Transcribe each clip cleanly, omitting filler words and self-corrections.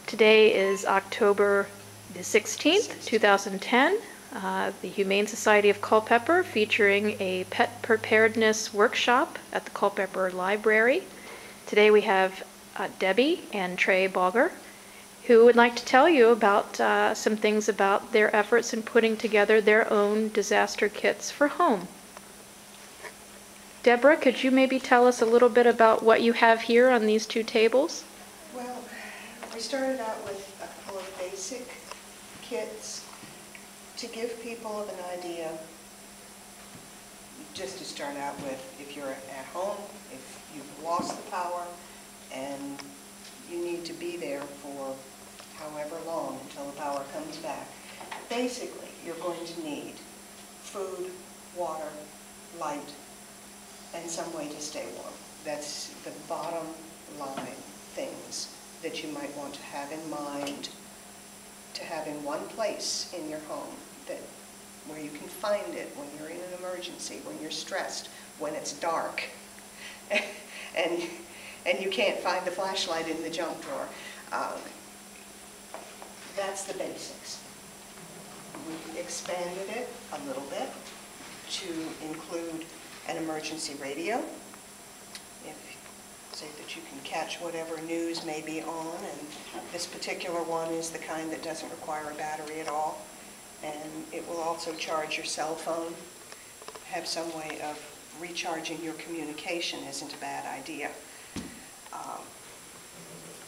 Today is October the 16th, 2010. The Humane Society of Culpeper featuring a pet preparedness workshop at the Culpeper Library. Today we have Debbie and Trey Baugher, who would like to tell you about some things about their efforts in putting together their own disaster kits for home. Deborah, could you maybe tell us a little bit about what you have here on these two tables? Well, we started out with a couple of basic kits to give people an idea, just to start out with, if you're at home, if you've lost the power and you need to be there for however long until the power comes back. Basically, you're going to need food, water, light, and some way to stay warm. That's the bottom line things that you might want to have in mind, to have in one place in your home, that where you can find it when you're in an emergency, when you're stressed, when it's dark, and you can't find the flashlight in the junk drawer. That's the basics. We expanded it a little bit to include an emergency radio, so that you can catch whatever news may be on, and this particular one is the kind that doesn't require a battery at all, and it will also charge your cell phone. Have some way of recharging your communication isn't a bad idea.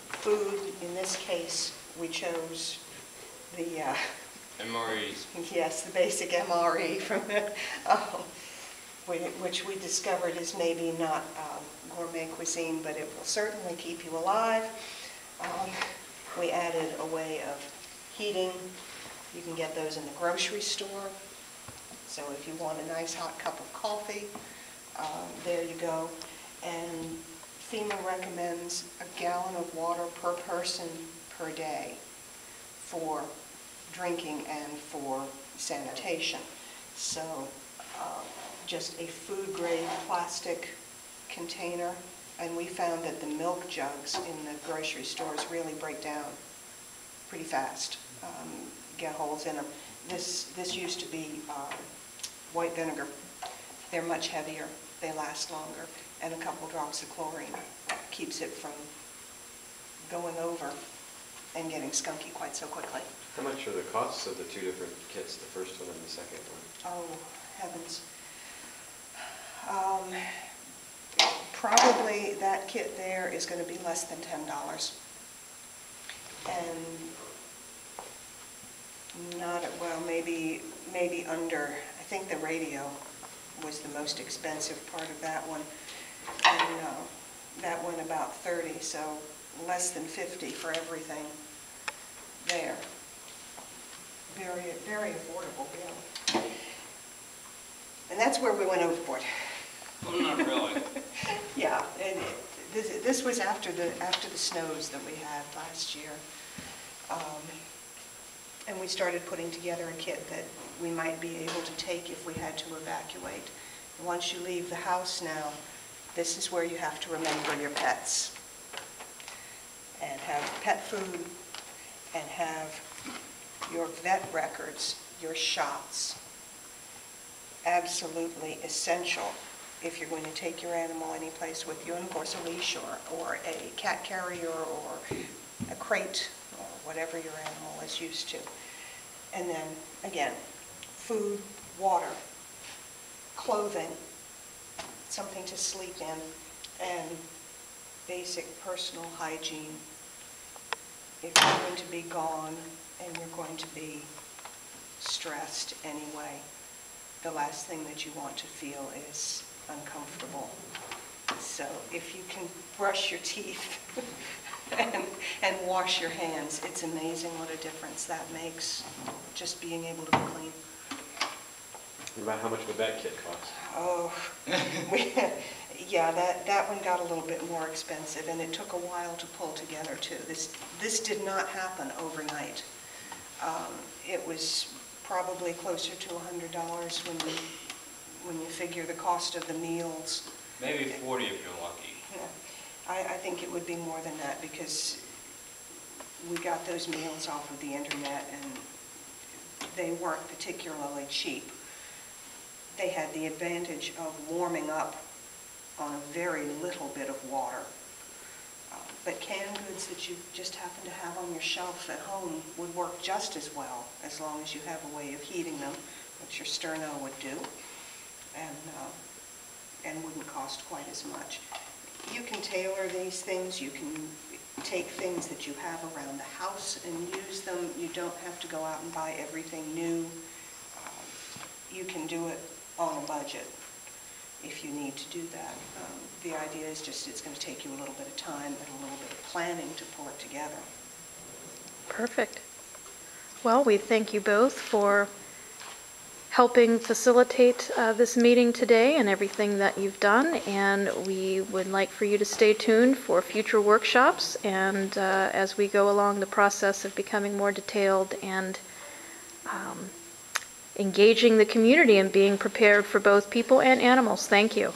Food, in this case, we chose the MREs. Yes, the basic MRE from it. Which we discovered is maybe not gourmet cuisine, but it will certainly keep you alive. We added a way of heating. You can get those in the grocery store. So if you want a nice hot cup of coffee, there you go. And FEMA recommends a gallon of water per person per day for drinking and for sanitation. So just a food-grade plastic container, and we found that the milk jugs in the grocery stores really break down pretty fast, get holes in them. This used to be white vinegar. They're much heavier, they last longer, and a couple drops of chlorine keeps it from going over and getting skunky quite so quickly. How much are the costs of the two different kits, the first one and the second one? Oh, heavens. Probably that kit there is going to be less than $10. And not, well, maybe under. I think the radio was the most expensive part of that one. And that one about 30, so less than 50 for everything there. Very, very affordable, really. And that's where we went overboard. Well, not really. Yeah, and this was after the snows that we had last year, and we started putting together a kit that we might be able to take if we had to evacuate. Once you leave the house now, this is where you have to remember your pets, and have pet food, and have your vet records, your shots. Absolutely essential if you're going to take your animal any place with you, and of course a leash or a cat carrier or a crate or whatever your animal is used to. And then again, food, water, clothing, something to sleep in, and basic personal hygiene. If you're going to be gone and you're going to be stressed anyway, the last thing that you want to feel is uncomfortable. So if you can brush your teeth and wash your hands, it's amazing what a difference that makes, just being able to be clean. About how much would that kit cost? Oh, yeah, that one got a little bit more expensive, and it took a while to pull together too. This did not happen overnight. It was probably closer to $100 when you figure the cost of the meals. Maybe 40 if you're lucky. Yeah, I think it would be more than that, because We got those meals off of the internet, and they weren't particularly cheap. They had the advantage of warming up on a very little bit of water. But canned goods that you just happen to have on your shelf at home would work just as well, as long as you have a way of heating them, which your sterno would do, and wouldn't cost quite as much. You can tailor these things. You can take things that you have around the house and use them. You don't have to go out and buy everything new. You can do it on a budget if you need to do that. The idea is just it's going to take you a little bit of time and a little bit of planning to pull it together. Perfect. Well, we thank you both for helping facilitate this meeting today and everything that you've done, and we would like for you to stay tuned for future workshops and as we go along the process of becoming more detailed and engaging the community and being prepared for both people and animals. Thank you.